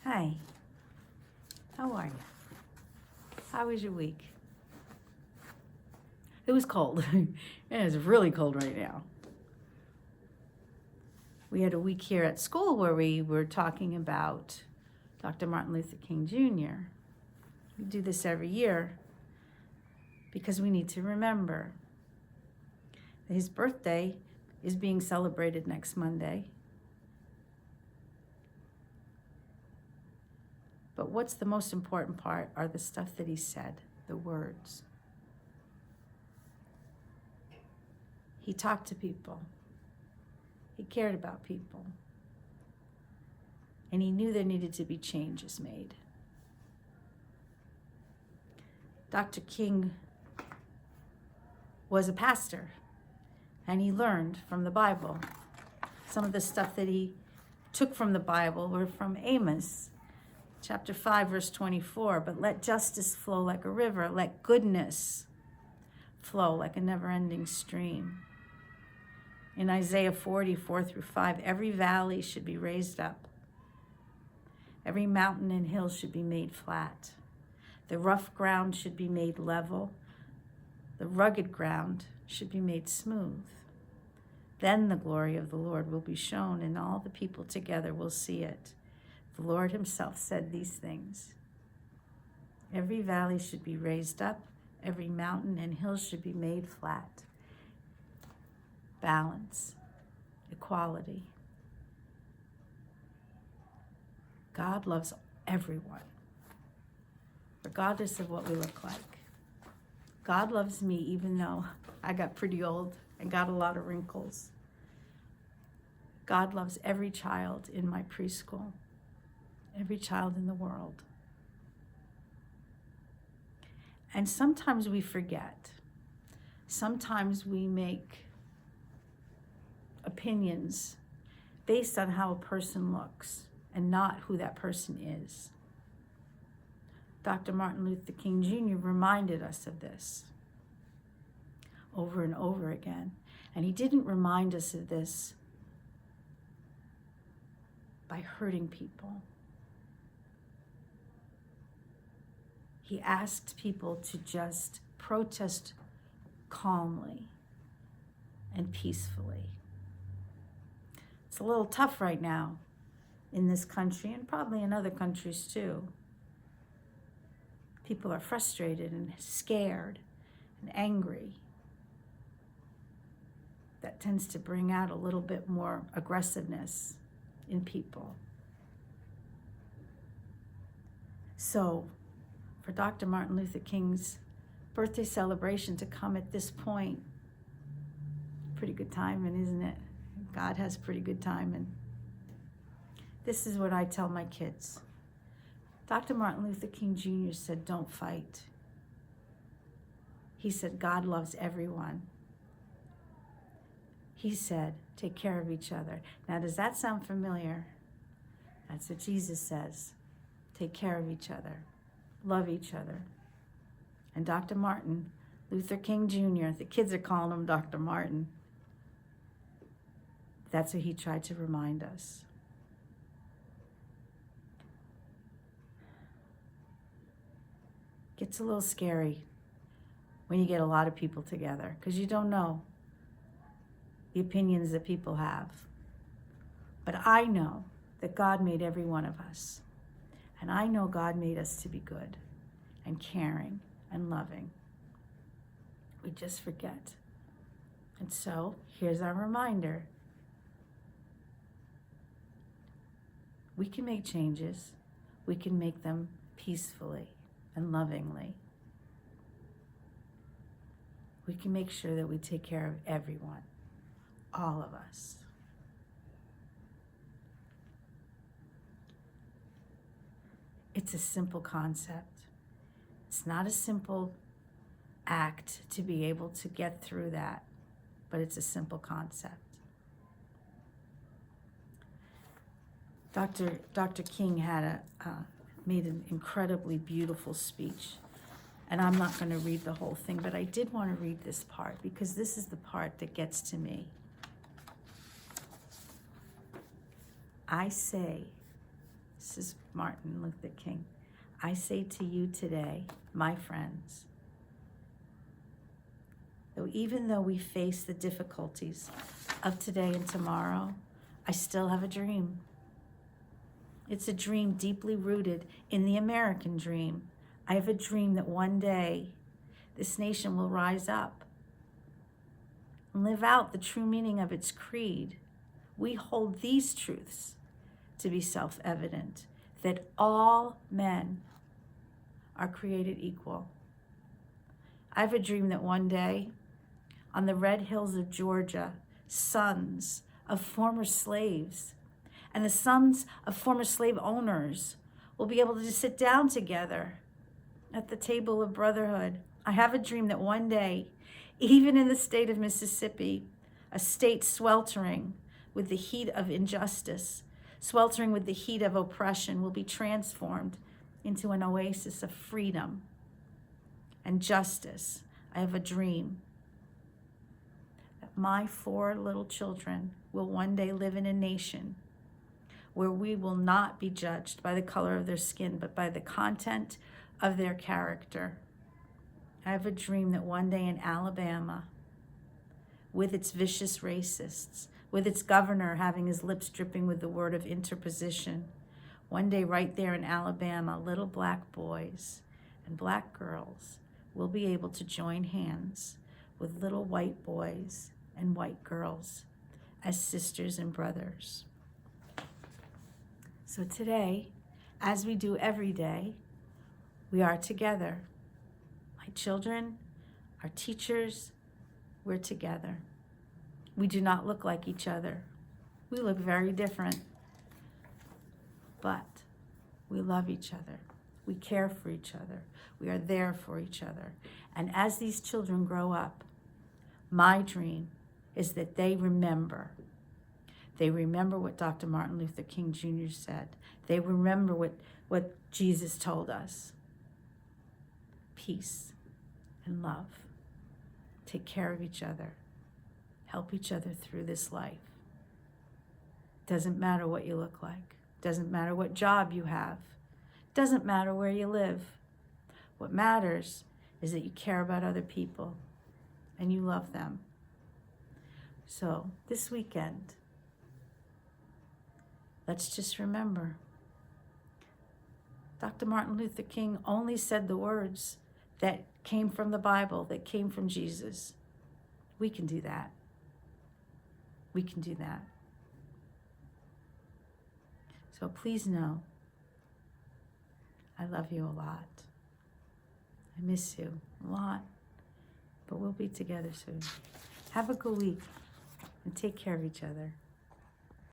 Hi, how are you? How was your week? It was cold. It's really cold right now. We had a week here at school where we were talking about Dr. Martin Luther King Jr. We do this every year because we need to remember that his birthday is being celebrated next Monday. But what's the most important part are the stuff that he said, the words. He talked to people. He cared about people. And he knew there needed to be changes made. Dr. King was a pastor, and he learned from the Bible. Some of the stuff that he took from the Bible were from Amos, chapter 5, verse 24. But let justice flow like a river, let goodness flow like a never-ending stream. In Isaiah 44 through 5, every valley should be raised up. Every mountain and hill should be made flat. The rough ground should be made level. The rugged ground should be made smooth. Then the glory of the Lord will be shown, and all the people together will see it. The Lord himself said these things. Every valley should be raised up. Every mountain and hill should be made flat. Balance, equality. God loves everyone, regardless of what we look like. God loves me even though I got pretty old and got a lot of wrinkles. God loves every child in my preschool, every child in the world. And sometimes we forget. Sometimes we make opinions based on how a person looks and not who that person is. Dr. Martin Luther King Jr. reminded us of this over and over again. And he didn't remind us of this by hurting people. He asked people to just protest calmly and peacefully. It's a little tough right now in this country and probably in other countries too. People are frustrated and scared and angry. That tends to bring out a little bit more aggressiveness in people. So, for Dr. Martin Luther King's birthday celebration to come at this point, pretty good timing, isn't it? God has pretty good timing. This is what I tell my kids. Dr. Martin Luther King Jr. said, don't fight. He said, God loves everyone. He said, take care of each other. Now, does that sound familiar? That's what Jesus says. Take care of each other. Love each other. And Dr. Martin Luther King Jr., the kids are calling him Dr. Martin. That's what he tried to remind us. Gets a little scary when you get a lot of people together because you don't know the opinions that people have. But I know that God made every one of us. And I know God made us to be good and caring and loving. We just forget. And so here's our reminder. We can make changes. We can make them peacefully and lovingly. We can make sure that we take care of everyone, all of us. It's a simple concept. It's not a simple act to be able to get through that, but it's a simple concept. Dr. King had made an incredibly beautiful speech, and I'm not going to read the whole thing, but I did want to read this part because this is the part that gets to me. I say, This is Martin Luther King. I say to you today, my friends, that even though we face the difficulties of today and tomorrow, I still have a dream. It's a dream deeply rooted in the American dream. I have a dream that one day this nation will rise up and live out the true meaning of its creed. We hold these truths to be self-evident, that all men are created equal. I have a dream that one day, on the red hills of Georgia, sons of former slaves and the sons of former slave owners will be able to sit down together at the table of brotherhood. I have a dream that one day, even in the state of Mississippi, a state sweltering with the heat of injustice, sweltering with the heat of oppression, will be transformed into an oasis of freedom and justice. I have a dream that my 4 little children will one day live in a nation where we will not be judged by the color of their skin, but by the content of their character. I have a dream that one day in Alabama, with its vicious racists, with its governor having his lips dripping with the word of interposition, one day right there in Alabama, little black boys and black girls will be able to join hands with little white boys and white girls as sisters and brothers. So today, as we do every day, we are together. My children, our teachers, we're together. We do not look like each other. We look very different, but we love each other. We care for each other. We are there for each other. And as these children grow up, my dream is that they remember. They remember what Dr. Martin Luther King Jr. said. They remember what Jesus told us. Peace and love. Take care of each other. Help each other through this life. Doesn't matter what you look like. Doesn't matter what job you have. Doesn't matter where you live. What matters is that you care about other people and you love them. So this weekend, let's just remember, Dr. Martin Luther King only said the words that came from the Bible, that came from Jesus. We can do that. We can do that. So please know, I love you a lot. I miss you a lot, but we'll be together soon. Have a good week and take care of each other.